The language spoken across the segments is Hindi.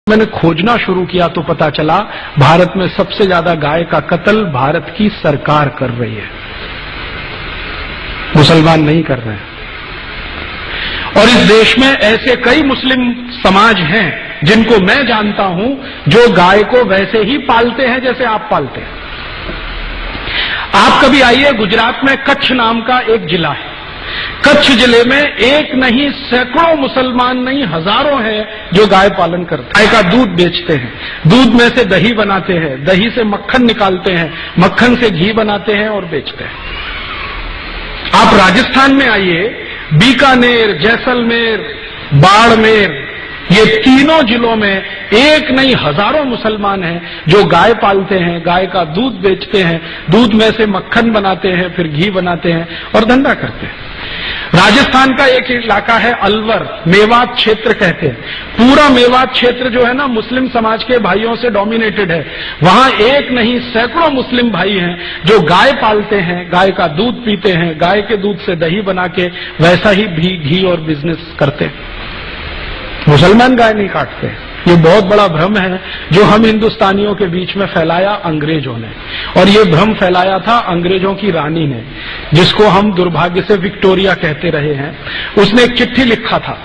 मैंने खोजना शुरू किया तो पता चला भारत में सबसे ज्यादा गाय का कत्ल भारत की सरकार कर रही है, मुसलमान नहीं कर रहे हैं। और इस देश में ऐसे कई मुस्लिम समाज हैं जिनको मैं जानता हूं जो गाय को वैसे ही पालते हैं जैसे आप पालते हैं। आप कभी आइए, गुजरात में कच्छ नाम का एक जिला है। कच्छ जिले में एक नहीं सैकड़ों मुसलमान नहीं हजारों हैं जो गाय पालन करते हैं। गाय का दूध बेचते हैं, दूध में से दही बनाते हैं, दही से मक्खन निकालते हैं, मक्खन से घी बनाते हैं और बेचते हैं। आप राजस्थान में आइए, बीकानेर, जैसलमेर, बाड़मेर, ये तीनों जिलों में एक नहीं हजारों मुसलमान हैं जो गाय पालते हैं, गाय का दूध बेचते हैं, दूध में से मक्खन बनाते हैं, फिर घी बनाते हैं और धंधा करते हैं। राजस्थान का एक इलाका है अलवर, मेवात क्षेत्र कहते हैं। पूरा मेवात क्षेत्र जो है ना मुस्लिम समाज के भाइयों से डोमिनेटेड है। वहां एक नहीं सैकड़ों मुस्लिम भाई हैं जो गाय पालते हैं, गाय का दूध पीते हैं, गाय के दूध से दही बना के वैसा ही घी और बिजनेस करते हैं। मुसलमान गाय नहीं काटते। ये बहुत बड़ा भ्रम है जो हम हिंदुस्तानियों के बीच में फैलाया अंग्रेजों ने, और ये भ्रम फैलाया था अंग्रेजों की रानी ने, जिसको हम दुर्भाग्य से विक्टोरिया कहते रहे हैं। उसने एक चिट्ठी लिखा था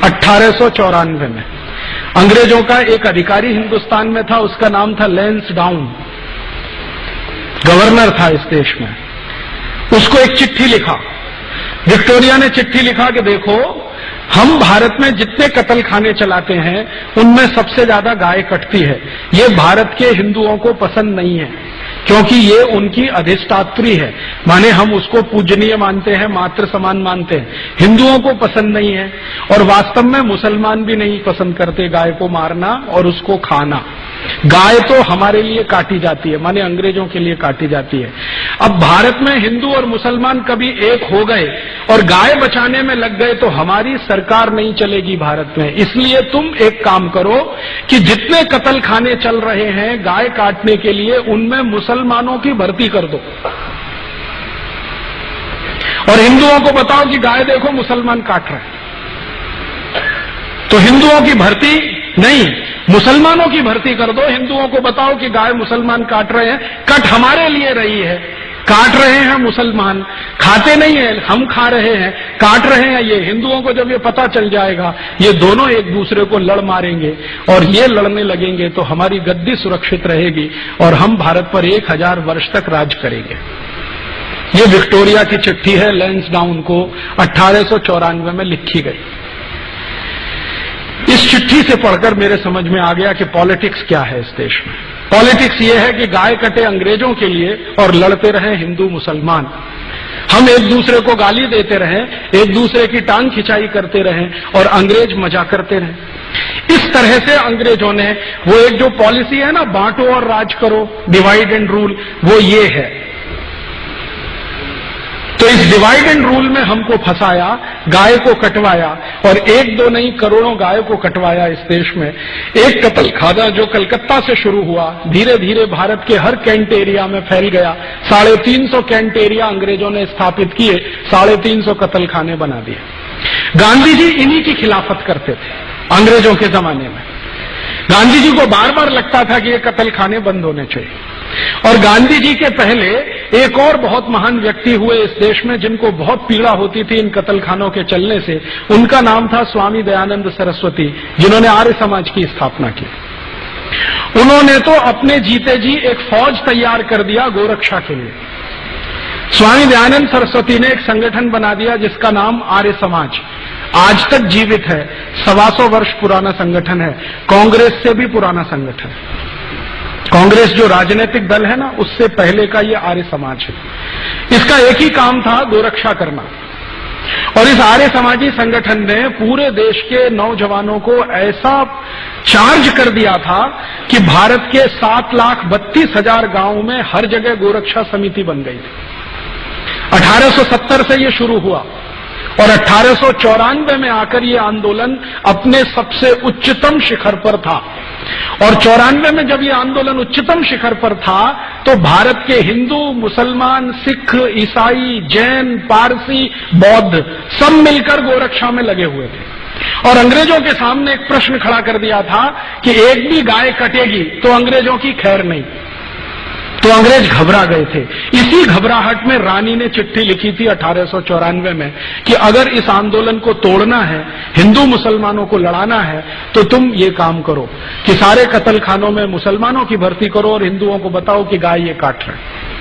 1894 में। अंग्रेजों का एक अधिकारी हिंदुस्तान में था, उसका नाम था लैंसडाउन, गवर्नर था इस देश में। उसको एक चिट्ठी लिखा, विक्टोरिया ने चिट्ठी लिखा कि देखो, हम भारत में जितने कत्ल खाने चलाते हैं उनमें सबसे ज्यादा गाय कटती है। ये भारत के हिंदुओं को पसंद नहीं है क्योंकि ये उनकी अधिष्ठात्री है, माने हम उसको पूजनीय मानते हैं, मातृ समान मानते हैं। हिंदुओं को पसंद नहीं है और वास्तव में मुसलमान भी नहीं पसंद करते गाय को मारना और उसको खाना। गाय तो हमारे लिए काटी जाती है, माने अंग्रेजों के लिए काटी जाती है। अब भारत में हिंदू और मुसलमान कभी एक हो गए और गाय बचाने में लग गए तो हमारी सरकार नहीं चलेगी भारत में। इसलिए तुम एक काम करो कि जितने कत्ल खाने चल रहे हैं गाय काटने के लिए, उनमें मुसलमानों की भर्ती कर दो और हिंदुओं को बताओ कि गाय देखो मुसलमान काट रहे हैं। तो हिंदुओं की भर्ती नहीं, मुसलमानों की भर्ती कर दो। हिंदुओं को बताओ कि गाय मुसलमान काट रहे हैं, कट हमारे लिए रही है, काट रहे हैं मुसलमान, खाते नहीं है, हम खा रहे हैं, काट रहे हैं ये। हिंदुओं को जब ये पता चल जाएगा, ये दोनों एक दूसरे को लड़ मारेंगे और ये लड़ने लगेंगे तो हमारी गद्दी सुरक्षित रहेगी और हम भारत पर 1000 वर्ष तक राज करेंगे। ये विक्टोरिया की चिट्ठी है, लैंसडाउन को 1894 में लिखी गई। इस चिट्ठी से पढ़कर मेरे समझ में आ गया कि पॉलिटिक्स क्या है इस देश में। पॉलिटिक्स ये है कि गाय कटे अंग्रेजों के लिए और लड़ते रहे हिंदू मुसलमान। हम एक दूसरे को गाली देते रहें, एक दूसरे की टांग खिंचाई करते रहें और अंग्रेज मजा करते रहें। इस तरह से अंग्रेजों ने वो एक जो पॉलिसी है ना, बांटो और राज करो, डिवाइड एंड रूल, वो ये है। तो इस डिवाइड एंड रूल में हमको फंसाया, गाय को कटवाया और एक दो नहीं करोड़ों गाय को कटवाया इस देश में। एक कत्ल खाना जो कलकत्ता से शुरू हुआ, धीरे धीरे भारत के हर कैंट एरिया में फैल गया। 350 कैंट एरिया अंग्रेजों ने स्थापित किए, 350 कत्ल खाने बना दिए। गांधी जी इन्हीं की खिलाफत करते थे अंग्रेजों के जमाने में। गांधी जी को बार बार लगता था कि ये कत्ल खाने बंद होने चाहिए। और गांधी जी के पहले एक और बहुत महान व्यक्ति हुए इस देश में जिनको बहुत पीड़ा होती थी इन कत्ल खानों के चलने से। उनका नाम था स्वामी दयानंद सरस्वती, जिन्होंने आर्य समाज की स्थापना की। उन्होंने तो अपने जीते जी एक फौज तैयार कर दिया गोरक्षा के लिए। स्वामी दयानंद सरस्वती ने एक संगठन बना दिया जिसका नाम आर्य समाज, आज तक जीवित है। 125 वर्ष पुराना संगठन है, कांग्रेस से भी पुराना संगठन है। कांग्रेस जो राजनीतिक दल है ना, उससे पहले का ये आर्य समाज है। इसका एक ही काम था, गोरक्षा करना। और इस आर्य समाजी संगठन ने पूरे देश के नौजवानों को ऐसा चार्ज कर दिया था कि भारत के 7,32,000 गांवों में हर जगह गोरक्षा समिति बन गई थी। 1870 से ये शुरू हुआ और 1894 में आकर ये आंदोलन अपने सबसे उच्चतम शिखर पर था। और 94 में जब ये आंदोलन उच्चतम शिखर पर था तो भारत के हिंदू, मुसलमान, सिख, ईसाई, जैन, पारसी, बौद्ध सब मिलकर गोरक्षा में लगे हुए थे। और अंग्रेजों के सामने एक प्रश्न खड़ा कर दिया था कि एक भी गाय कटेगी तो अंग्रेजों की खैर नहीं। तो अंग्रेज घबरा गए थे। इसी घबराहट में रानी ने चिट्ठी लिखी थी 1894 में कि अगर इस आंदोलन को तोड़ना है, हिंदू मुसलमानों को लड़ाना है, तो तुम ये काम करो कि सारे कत्ल खानों में मुसलमानों की भर्ती करो और हिंदुओं को बताओ कि गाय ये काट रहे।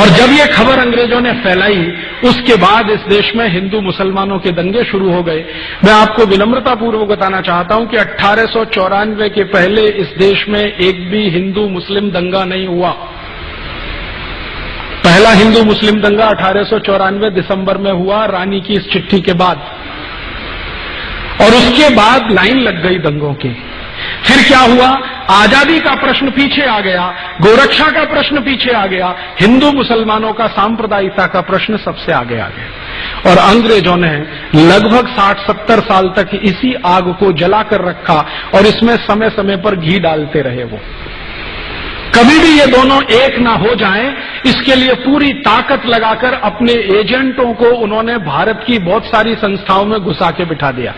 और जब ये खबर अंग्रेजों ने फैलाई, उसके बाद इस देश में हिंदू मुसलमानों के दंगे शुरू हो गए। मैं आपको विनम्रतापूर्वक बताना चाहता हूं कि 1894 के पहले इस देश में एक भी हिंदू मुस्लिम दंगा नहीं हुआ। पहला हिंदू मुस्लिम दंगा 1894 दिसंबर में हुआ, रानी की इस चिट्ठी के बाद, और उसके बाद लाइन लग गई दंगों की। फिर क्या हुआ? आजादी का प्रश्न पीछे आ गया, गोरक्षा का प्रश्न पीछे आ गया, हिंदू मुसलमानों का सांप्रदायिकता का प्रश्न सबसे आगे आ गया। और अंग्रेजों ने लगभग 60-70 साल तक इसी आग को जलाकर रखा और इसमें समय समय पर घी डालते रहे। वो कभी भी ये दोनों एक ना हो जाएं, इसके लिए पूरी ताकत लगाकर अपने एजेंटों को उन्होंने भारत की बहुत सारी संस्थाओं में घुसा के बिठा दिया।